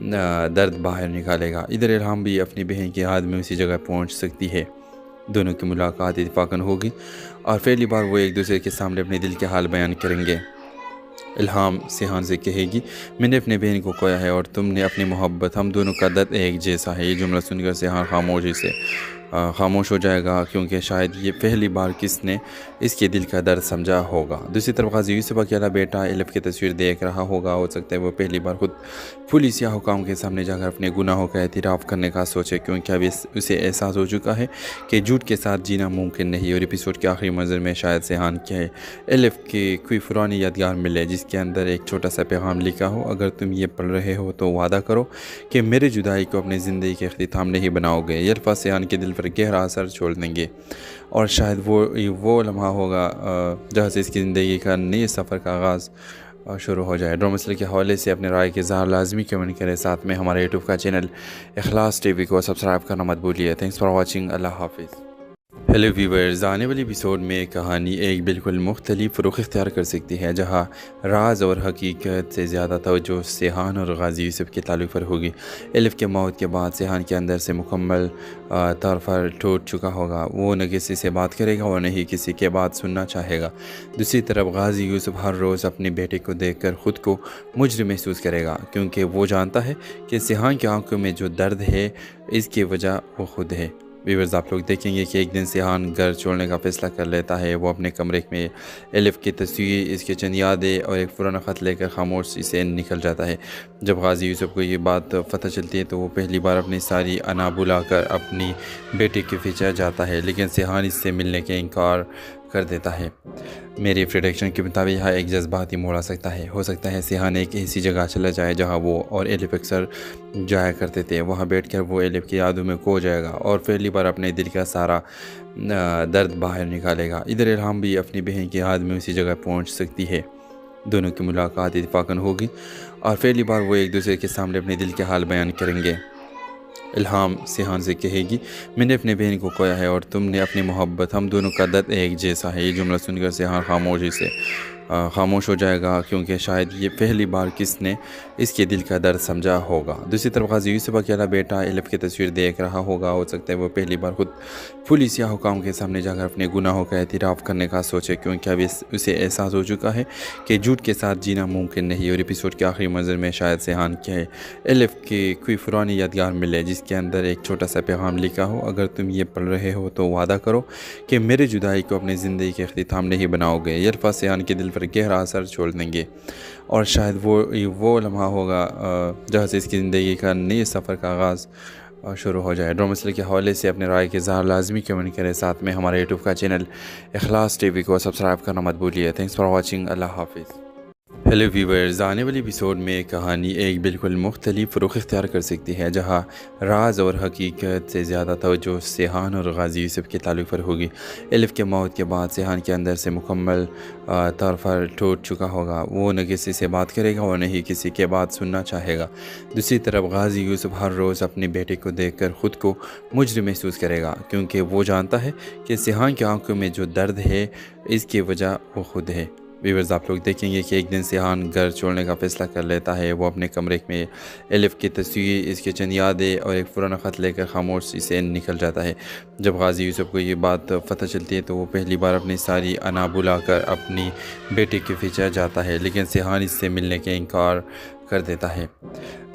दर्द बाहर निकालेगा। इधर इल्हाम भी अपनी बहन की याद में उसी जगह पहुँच सकती है। दोनों की मुलाकात इत्तेफाकन होगी और पहली बार वो एक दूसरे के सामने अपने दिल के हाल बयान करेंगे। इल्हाम सिहान से कहेगी, मैंने अपने बहन को खोया है और तुमने अपनी मोहब्बत, हम दोनों का दर्द एक जैसा है। ये जुमला सुनकर सिहान खामोशी से खामोश हो जाएगा, क्योंकि शायद ये पहली बार किसने इसके दिल का दर्द समझा होगा। दूसरी तरफ गाजी यूसुफ अकेला बेटा एलिफ की तस्वीर देख रहा होगा। हो सकता है वो पहली बार खुद पुलिस या हुकाम के सामने जाकर अपने गुनाहों का एतराफ़ करने का सोचे, क्योंकि अभी उसे एहसास हो चुका है कि झूठ के साथ जीना मुमकिन नहीं। और एपिसोड के आखिरी मंजर में शायद सिहान के एलिफ की कोई पुरानी यादगार मिले, जिसके अंदर एक छोटा सा पैगाम लिखा हो, अगर तुम ये पढ़ रहे हो तो वादा करो कि मेरी जुदाई को अपनी ज़िंदगी के इख्तिताम नहीं बनाओगे। ये अल्फाज़ सिहान के दिल पर गहरा असर छोड़ देंगे और शायद वो लम्हा होगा जहाँ से इसकी ज़िंदगी का नए सफ़र का आगाज़ शुरू हो जाए। ड्रामा मसले के हवाले से अपने राय के इज़हार लाजमी कमेंट करें। साथ में हमारे यूट्यूब का चैनल इखलास टीवी को सब्सक्राइब करना मत भूलिए। Thanks for watching. अल्लाह हाफिज़। हेलो व्यूवर्स, आने वाली एपिसोड में कहानी एक बिल्कुल मुख्तलिफ रुख इख्तियार कर सकती है, जहाँ राज और हकीकत से ज़्यादा तवज्जो सिहान और गाजी यूसुफ के ताल्लुक़ पर होगी। एलिफ के मौत के बाद सिहान के अंदर से मुकम्मल तौर पर टूट चुका होगा। वो न किसी से बात करेगा और न ही किसी के बात सुनना चाहेगा। दूसरी तरफ गाजी यूसुफ हर रोज़ अपने बेटे को देखकर ख़ुद को मुजरिम महसूस करेगा, क्योंकि वो जानता है कि सिहान की आंखों में जो दर्द है इसकी वजह वो खुद है। व्यूअर्स, आप लोग देखेंगे कि एक दिन सिहान घर छोड़ने का फ़ैसला कर लेता है। वो अपने कमरे में एलिफ की तस्वीर, इसके चंद यादें और एक पुराना ख़त लेकर खामोशी से निकल जाता है। जब गाजी यूसुफ को ये बात पता चलती है तो वो पहली बार अपनी सारी अना बुलाकर अपनी बेटी के पीछे जाता है, लेकिन सिहान इससे मिलने के इनकार कर देता है। मेरी प्रेडिक्शन के मुताबिक यहाँ एक जज्बाती मोड़ आ सकता है। हो सकता है सिहान एक ऐसी जगह चला जाए जहाँ वो और एलिफ अक्सर जाया करते थे। वहाँ बैठकर वो एलिफ की यादों में खो जाएगा और पहली बार अपने दिल का सारा दर्द बाहर निकालेगा। इधर इल्हाम भी अपनी बहन की याद में उसी जगह पहुँच सकती है। दोनों की मुलाकात इत्तेफाकन होगी और पहली बार वो एक दूसरे के सामने अपने दिल के हाल बयान करेंगे। इल्हाम सिहान से कहेगी, मैंने अपने बहन को खोया है और तुमने अपनी मोहब्बत, हम दोनों का दर्द एक जैसा है। ये जुमला सुनकर सिहान खामोशी से खामोश हो जाएगा, क्योंकि शायद ये पहली बार किसने इसके दिल का दर्द समझा होगा। दूसरी तरफ गाजी यूसुफ अकेला बेटा एलिफ की तस्वीर देख रहा होगा। हो सकता है वो पहली बार खुद पुलिस या हुकाम के सामने जाकर अपने गुनाहों का एतराफ़ करने का सोचे, क्योंकि अभी उसे एहसास हो चुका है कि झूठ के साथ जीना मुमकिन नहीं। और एपिसोड के आखिरी मंजर में शायद सिहान के एलिफ की कोई पुरानी यादगार मिले, जिसके अंदर एक छोटा सा पैगाम लिखा हो, अगर तुम ये पढ़ रहे हो तो वादा करो कि मेरी जुदाई को अपनी ज़िंदगी के इख्तिताम नहीं बनाओगे। ये अल्फाज़ सिहान के दिल पर गहरा असर छोड़ देंगे और शायद वो लम्हा होगा जहाँ से इसकी ज़िंदगी का नए सफ़र का आगाज़ शुरू हो जाए। ड्रामा मसले के हवाले से अपने राय के इज़हार लाजमी कमेंट करें। साथ में हमारे यूट्यूब का चैनल इखलास टीवी को सब्सक्राइब करना मत भूलिए। Thanks for watching. अल्लाह हाफिज़। हेलो व्यूवर्स, आने वाली एपिसोड में कहानी एक बिल्कुल मुख्तलिफ रुख इख्तियार कर सकती है, जहाँ राज और हकीकत से ज़्यादा तवज्जो सिहान और गाजी यूसुफ के ताल्लुक़ पर होगी। एलिफ के मौत के बाद सिहान के अंदर से मुकम्मल तौर पर टूट चुका होगा। वो न किसी से बात करेगा और न ही किसी के बात सुनना चाहेगा। दूसरी तरफ गाजी यूसुफ हर रोज़ अपने बेटे को देखकर ख़ुद को मुजरिम महसूस करेगा, क्योंकि वो जानता है कि सिहान की आंखों में जो दर्द है इसकी वजह वो खुद है। व्यूअर्स, आप लोग देखेंगे कि एक दिन सिहान घर छोड़ने का फ़ैसला कर लेता है। वो अपने कमरे में एलिफ की तस्वीर, इसके चंद यादें और एक पुराना ख़त लेकर खामोशी से निकल जाता है। जब गाजी यूसुफ को ये बात पता चलती है तो वो पहली बार अपनी सारी अना बुलाकर अपनी बेटी के पीछे जाता है, लेकिन सिहान इससे मिलने के इनकार कर देता है।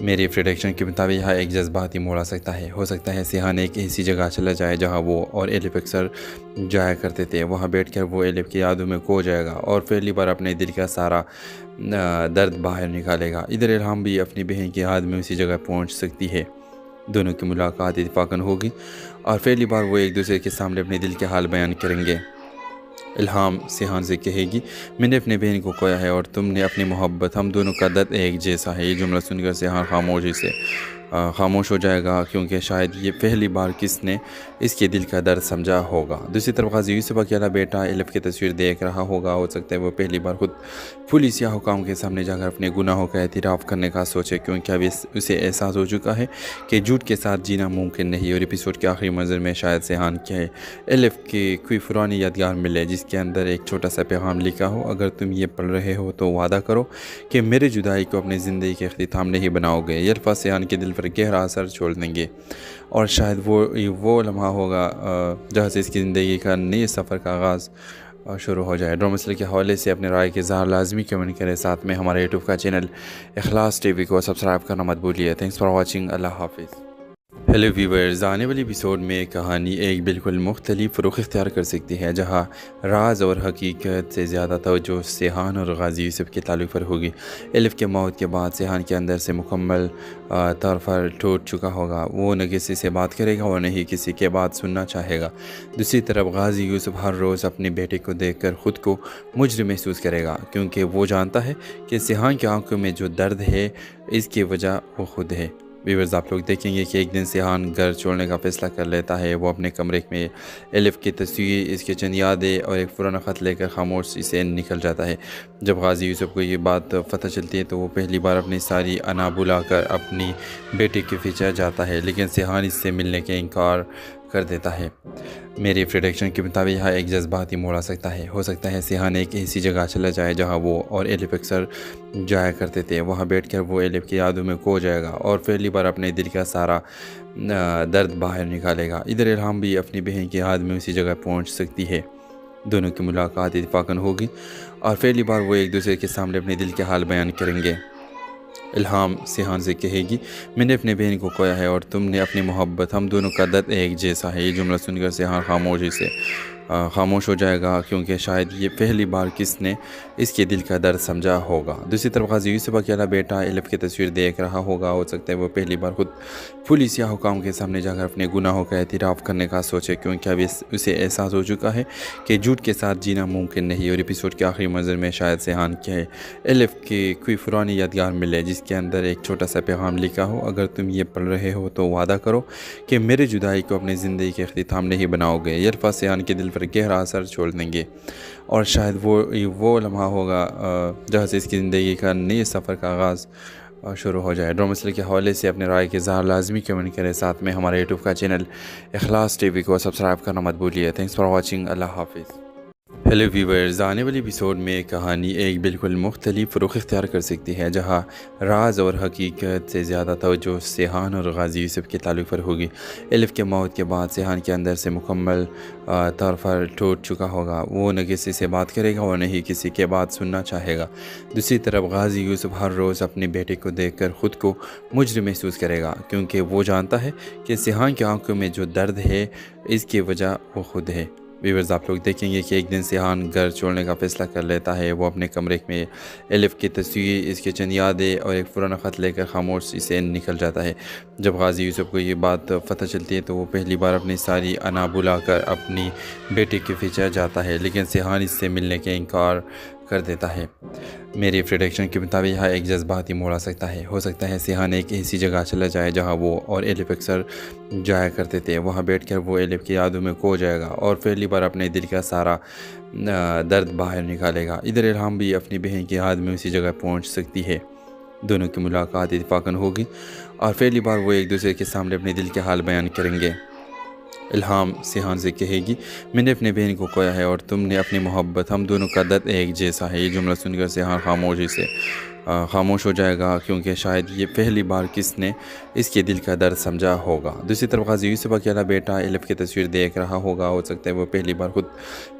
मेरी प्रेडिक्शन के मुताबिक यहाँ एक जज्बाती मोड़ आ सकता है। हो सकता है सिहान एक ऐसी जगह चला जाए जहाँ वो और एलिफ अक्सर जाया करते थे। वहाँ बैठकर वो एलिफ की यादों में खो जाएगा और पहली बार अपने दिल का सारा दर्द बाहर निकालेगा। इधर इल्हाम भी अपनी बहन की याद में उसी जगह पहुँच सकती है। दोनों की मुलाकात इत्तेफाकन होगी और पहली बार वो एक दूसरे के सामने अपने दिल के हाल बयान करेंगे। इल्हाम सिहान से कहेगी, मैंने अपने बहन को खोया है और तुमने अपनी मोहब्बत, हम दोनों का दर्द एक जैसा है। ये जुमला सुनकर सिहान खामोशी से खामोश हो जाएगा, क्योंकि शायद ये पहली बार किसने इसके दिल का दर्द समझा होगा। दूसरी तरफ गाजी यूसुफ अकेला बेटा एलिफ की तस्वीर देख रहा होगा। हो सकता है वो पहली बार खुद पुलिस या हुकाम के सामने जाकर अपने गुनाहों का एतराफ़ करने का सोचे, क्योंकि अभी उसे एहसास हो चुका है कि झूठ के साथ जीना मुमकिन नहीं। और एपिसोड के आखिरी मंजर में शायद सिहान के एलिफ की कोई पुरानी यादगार मिले, जिसके अंदर एक छोटा सा पैगाम लिखा हो, अगर तुम ये पढ़ रहे हो तो वादा करो कि मेरी जुदाई को अपनी ज़िंदगी के इख्तिताम नहीं बनाओगे। ये अल्फाज़ सिहान के दिल पर गहरा असर छोड़ देंगे और शायद वो लम्हा होगा जहाँ से इसकी ज़िंदगी का नए सफ़र का आगाज़ शुरू हो जाए। ड्रामा मसले के हवाले से अपने राय के इज़हार लाजमी कमेंट करें। साथ में हमारे यूट्यूब का चैनल इखलास टीवी को सब्सक्राइब करना मत भूलिए। Thanks for watching. अल्लाह हाफिज़। हेलो व्यूवर्स, आने वाली एपिसोड में कहानी एक बिल्कुल मुख्तलिफ रुख इख्तियार कर सकती है, जहां राज और हकीकत से ज़्यादा तवज्जो सेहान और गाजी यूसुफ के ताल्लुक़ पर होगी। एलिफ के मौत के बाद सेहान के अंदर से मुकम्मल तौर पर टूट चुका होगा। वो न किसी से बात करेगा और न ही किसी के बात सुनना चाहेगा। दूसरी तरफ गाजी यूसुफ हर रोज़ अपने बेटे को देखकर ख़ुद को मुजरिम महसूस करेगा, क्योंकि वो जानता है कि सेहान की आंखों में जो दर्द है इसकी वजह वो खुद है। व्यूअर्स, आप लोग देखेंगे कि एक दिन सेहान घर छोड़ने का फ़ैसला कर लेता है। वो अपने कमरे में एलिफ की तस्वीर, इसके चंद यादें और एक पुराना ख़त लेकर खामोशी से निकल जाता है। जब गाजी यूसुफ को ये बात पता चलती है तो वो पहली बार अपनी सारी अना बुलाकर अपनी बेटी के पीछे जाता है, लेकिन सेहान इससे मिलने के इनकार कर देता है। मेरे प्रेडिक्शन के मुताबिक यहाँ एक जज्बाती मोड़ आ सकता है। हो सकता है सेहान एक ऐसी जगह चला जाए जहाँ वो और एलिफ अक्सर जाया करते थे। वहाँ बैठकर वो एलिफ की यादों में खो जाएगा और पहली बार अपने दिल का सारा दर्द बाहर निकालेगा। इधर इल्हाम भी अपनी बहन की याद में उसी जगह पहुँच सकती है। दोनों की मुलाकात इत्तेफाकन होगी और पहली बार वो एक दूसरे के सामने अपने दिल के हाल बयान करेंगे। इल्हाम सेहान से कहेगी, मैंने अपने बहन को खोया है और तुमने अपनी मोहब्बत, हम दोनों का दर्द एक जैसा है। ये जुमला सुनकर सेहान खामोशी से खामोश हो जाएगा, क्योंकि शायद ये पहली बार किसने इसके दिल का दर्द समझा होगा। दूसरी तरफ गाजी यूसुफ अकेला बेटा एलिफ की तस्वीर देख रहा होगा। हो सकता है वो पहली बार खुद पुलिस या हुकाम के सामने जाकर अपने गुनाहों का एतराफ़ करने का सोचे, क्योंकि अब उसे एहसास हो चुका है कि झूठ के साथ जीना मुमकिन नहीं। और एपिसोड के आखिरी मंजर में शायद सेहान के एलिफ की कोई पुरानी यादगार मिले जिसके अंदर एक छोटा सा पैगाम लिखा हो, अगर तुम ये पढ़ रहे हो तो वादा करो कि मेरी जुदाई को अपनी ज़िंदगी के इख्तिताम नहीं बनाओगे। ये अल्फाज़ सेहान के दिल पर गहरा असर छोड़ देंगे और शायद वो लम्हा होगा जहाँ से इसकी ज़िंदगी का नए सफ़र का आगाज़ शुरू हो जाए। ड्रामा मसले के हवाले से अपने राय के इज़हार लाजमी कमेंट करें। साथ में हमारे यूट्यूब का चैनल इखलास टीवी को सब्सक्राइब करना मत भूलिए। Thanks for watching. अल्लाह हाफिज़। हेलो व्यूवर्स, आने वाली एपिसोड में कहानी एक बिल्कुल मुख्तलिफ रुख इख्तियार कर सकती है, जहां राज और हकीकत से ज़्यादा तवज्जो सेहान और गाजी यूसुफ के ताल्लुक़ पर होगी। एलिफ के मौत के बाद सेहान के अंदर से मुकम्मल तौर पर टूट चुका होगा। वो न किसी से बात करेगा और न ही किसी के बात सुनना चाहेगा। दूसरी तरफ गाजी यूसुफ हर रोज़ अपने बेटे को देखकर ख़ुद को मुजरिम महसूस करेगा, क्योंकि वो जानता है कि सेहान की आंखों में जो दर्द है इसकी वजह वो खुद है। व्यूअर्स, आप लोग देखेंगे कि एक दिन सेहान घर छोड़ने का फ़ैसला कर लेता है। वो अपने कमरे में एलिफ की तस्वीर, इसके चंद यादें और एक पुराना ख़त लेकर खामोशी से निकल जाता है। जब गाजी यूसुफ को ये बात पता चलती है तो वो पहली बार अपनी सारी अना बुलाकर अपनी बेटी के पीछे जाता है, लेकिन सेहान इससे मिलने के इनकार कर देता है। मेरे प्रेडिक्शन के मुताबिक यहाँ एक जज्बाती मोड़ आ सकता है। हो सकता है सेहान एक ऐसी जगह चला जाए जहाँ वो और एलिफ अक्सर जाया करते थे। वहाँ बैठकर वो एलिफ की यादों में खो जाएगा और पहली बार अपने दिल का सारा दर्द बाहर निकालेगा। इधर इल्हाम भी अपनी बहन की याद में उसी जगह पहुँच सकती है। दोनों की मुलाकात इत्तेफाकन होगी और पहली बार वो एक दूसरे के सामने अपने दिल के हाल बयान करेंगे। इल्हाम सेहान से कहेगी, मैंने अपने बहन को खोया है और तुमने अपनी मोहब्बत, हम दोनों का दर्द एक जैसा है। ये जुमला सुनकर सेहान खामोशी से खामोश हो जाएगा, क्योंकि शायद ये पहली बार किसने इसके दिल का दर्द समझा होगा। दूसरी तरफ गाजी यूसुफ अकेला बेटा एलिफ की तस्वीर देख रहा होगा। हो सकता है वो पहली बार खुद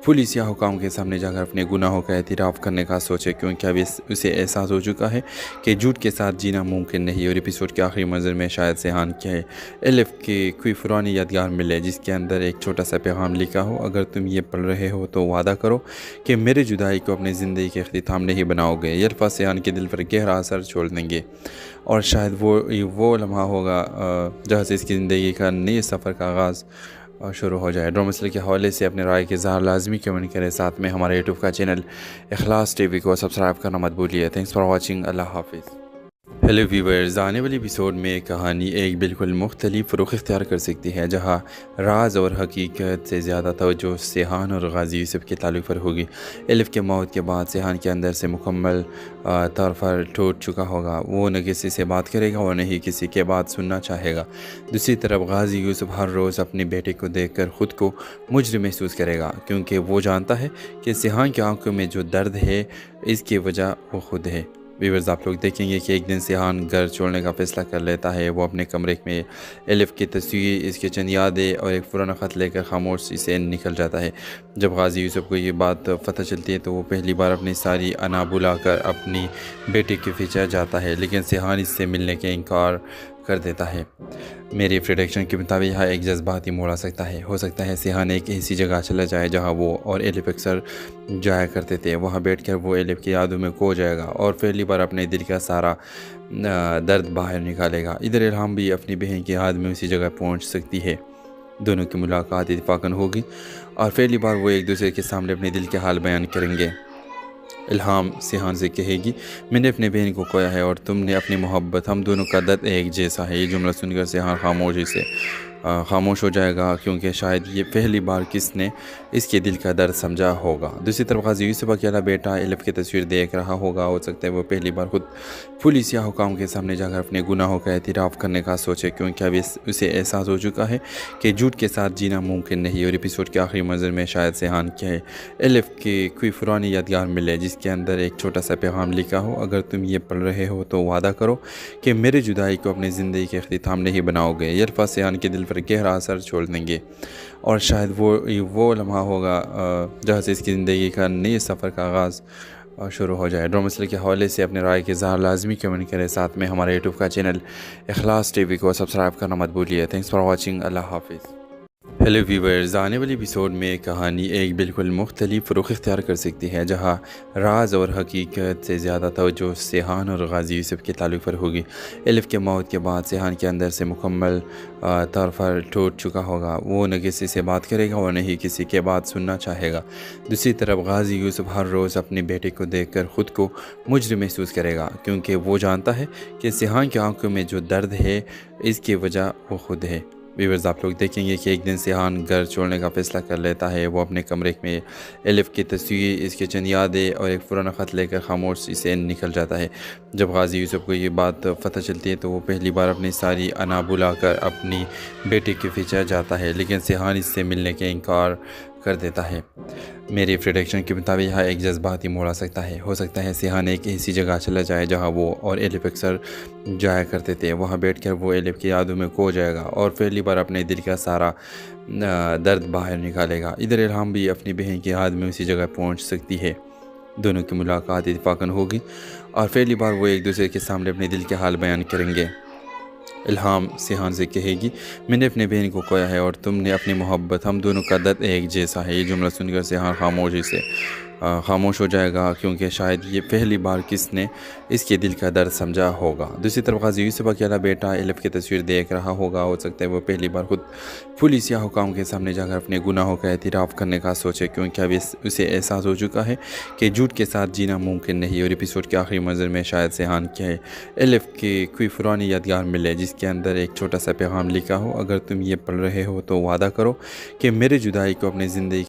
पुलिस या हुकाम के सामने जाकर अपने गुनाहों का एतराफ़ करने का सोचे, क्योंकि अब उसे एहसास हो चुका है कि झूठ के साथ जीना मुमकिन नहीं। और एपिसोड के आखिरी मंजर में शायद सेहान के एलिफ की कोई पुरानी यादगार मिले जिसके अंदर एक छोटा सा पैगाम लिखा हो, अगर तुम ये पढ़ रहे हो तो वादा करो कि मेरी जुदाई को अपनी ज़िंदगी के इख्तिताम नहीं बनाओगे। ये अल्फाज़ सेहान के दिल पर गहरा असर छोड़ देंगे और शायद वो लम्हा होगा जहाँ से इसकी ज़िंदगी का नए सफ़र का आगाज़ शुरू हो जाए। ड्रामा मसले के हवाले से अपने राय के इज़हार लाजमी कमेंट करें। साथ में हमारे यूट्यूब का चैनल इखलास टीवी को सब्सक्राइब करना मत भूलिए। Thanks for watching. अल्लाह हाफिज़। हेलो व्यूवर्स, आने वाली एपिसोड में कहानी एक बिल्कुल मुख्तलिफ रुख इख्तियार कर सकती है, जहां राज और हकीकत से ज़्यादा तवज्जो सेहान और गाजी यूसुफ के ताल्लुक़ पर होगी। एलिफ के मौत के बाद सेहान के अंदर से मुकम्मल तौर पर टूट चुका होगा। वो न किसी से बात करेगा और न ही किसी के बात सुनना चाहेगा। दूसरी तरफ गाजी यूसुफ हर रोज़ अपने बेटे को देखकर ख़ुद को मुजरिम महसूस करेगा, क्योंकि वो जानता है कि सेहान की आंखों में जो दर्द है इसकी वजह वो खुद है। व्यूअर्स, आप लोग देखेंगे कि एक दिन सिहान घर छोड़ने का फ़ैसला कर लेता है। वो अपने कमरे में एलिफ की तस्वीर, इसके चंद यादें और एक पुराना ख़त लेकर खामोशी से निकल जाता है। जब गाजी यूसुफ को ये बात पता चलती है तो वो पहली बार अपनी सारी अना बुलाकर अपनी बेटी के पीछे जाता है, लेकिन सिहान इससे मिलने के इनकार कर देता है। मेरी प्रेडिक्शन के मुताबिक यहाँ एक जज्बाती मोड़ आ सकता है। हो सकता है सिहान एक ऐसी जगह चला जाए जहाँ वो और एलिफ अक्सर जाया करते थे। वहाँ बैठकर वो एलिफ की यादों में खो जाएगा और पहली बार अपने दिल का सारा दर्द बाहर निकालेगा। इधर इल्हाम भी अपनी बहन की याद में उसी जगह पहुँच सकती है। दोनों की मुलाकात इत्तेफाकन होगी और पहली बार वो एक दूसरे के सामने अपने दिल के हाल बयान करेंगे। इल्हाम सिहान से कहेगी, मैंने अपने बहन को खोया है और तुमने अपनी मोहब्बत, हम दोनों का दर्द एक जैसा है। ये जुमला सुनकर सिहान खामोश हो जाएगा, क्योंकि शायद ये पहली बार किसने इसके दिल का दर्द समझा होगा। दूसरी तरफ गाजी यूसुफ अकेला बेटा एलिफ की तस्वीर देख रहा होगा। हो सकता है वो पहली बार खुद पुलिस या हुकाम के सामने जाकर अपने गुनाहों का एतराफ़ करने का सोचे, क्योंकि अभी उसे एहसास हो चुका है कि झूठ के साथ जीना मुमकिन नहीं। और एपिसोड के आखिरी मंजर में शायद सिहान के एलिफ की कोई पुरानी यादगार मिले जिसके अंदर एक छोटा सा पैगाम लिखा हो, अगर तुम ये पढ़ रहे हो तो वादा करो कि मेरी जुदाई को अपनी ज़िंदगी के इख्तिताम नहीं बनाओगे। ये अल्फाज़ सिहान के दिल पर गहरा असर छोड़ देंगे और शायद वो लम्हा होगा जहाँ से इसकी ज़िंदगी का नए सफ़र का आगाज़ शुरू हो जाए। ड्रामा सीरियल के हवाले से अपने राय के इज़हार लाजमी कमेंट करें। साथ में हमारे यूट्यूब का चैनल इखलास टीवी को सब्सक्राइब करना मत भूलिए। Thanks for watching. अल्लाह हाफिज़। हेलो व्यूवर्स, आने वाली एपिसोड में कहानी एक बिल्कुल मुख्तलिफ रुख इख्तियार कर सकती है, जहाँ राज और हकीकत से ज़्यादा तवज्जो सिहान और गाजी यूसुफ के ताल्लुक़ पर होगी। एलिफ के मौत के बाद सिहान के अंदर से मुकम्मल तौर पर टूट चुका होगा। वो न किसी से बात करेगा और न ही किसी के बात सुनना चाहेगा। दूसरी तरफ गाजी यूसुफ हर रोज़ अपनी बेटे को देखकर ख़ुद को मुजरिम महसूस करेगा, क्योंकि वो जानता है कि सिहान की आंखों में जो दर्द है इसकी वजह वो खुद है। व्यूअर्स, आप लोग देखेंगे कि एक दिन सिहान घर छोड़ने का फ़ैसला कर लेता है। वो अपने कमरे में एलिफ की तस्वीर, इसके चंद यादें और एक पुराना ख़त लेकर खामोशी से निकल जाता है। जब गाजी यूसुफ को ये बात पता चलती है तो वो पहली बार अपनी सारी अना बुलाकर अपनी बेटी के पीछे जाता है, लेकिन सिहान इससे मिलने के इनकार कर देता है। मेरी प्रेडिक्शन के मुताबिक यहाँ एक जज्बाती मोड़ आ सकता है। हो सकता है सिहान एक ऐसी जगह चला जाए जहाँ वो और एलिफ अक्सर जाया करते थे। वहाँ बैठकर वो एलिफ की यादों में खो जाएगा और पहली बार अपने दिल का सारा दर्द बाहर निकालेगा। इधर इल्हाम भी अपनी बहन की याद में उसी जगह पहुँच सकती है। दोनों की मुलाकात इत्तेफाकन होगी और पहली बार वो एक दूसरे के सामने अपने दिल के हाल बयान करेंगे। इल्हाम सिहान से कहेगी, मैंने अपने बहन को खोया है और तुमने अपनी मोहब्बत, हम दोनों का दर्द एक जैसा है। ये जुमला सुनकर सिहान खामोश हो जाएगा, क्योंकि शायद ये पहली बार किसने इसके दिल का दर्द समझा होगा। दूसरी तरफ गाजी यूसुफ अकेला बेटा एलिफ की तस्वीर देख रहा होगा। हो सकता है वो पहली बार खुद पुलिस या हुकाम के सामने जाकर अपने गुनाहों का एतराफ़ करने का सोचे, क्योंकि अभी उसे एहसास हो चुका है कि झूठ के साथ जीना मुमकिन नहीं। और एपिसोड के आखिरी मंजर में शायद सिहान के एलिफ की कोई पुरानी यादगार मिले जिसके अंदर एक छोटा सा पैगाम लिखा हो, अगर तुम ये पढ़ रहे हो तो वादा करो कि मेरी जुदाई को अपनी ज़िंदगी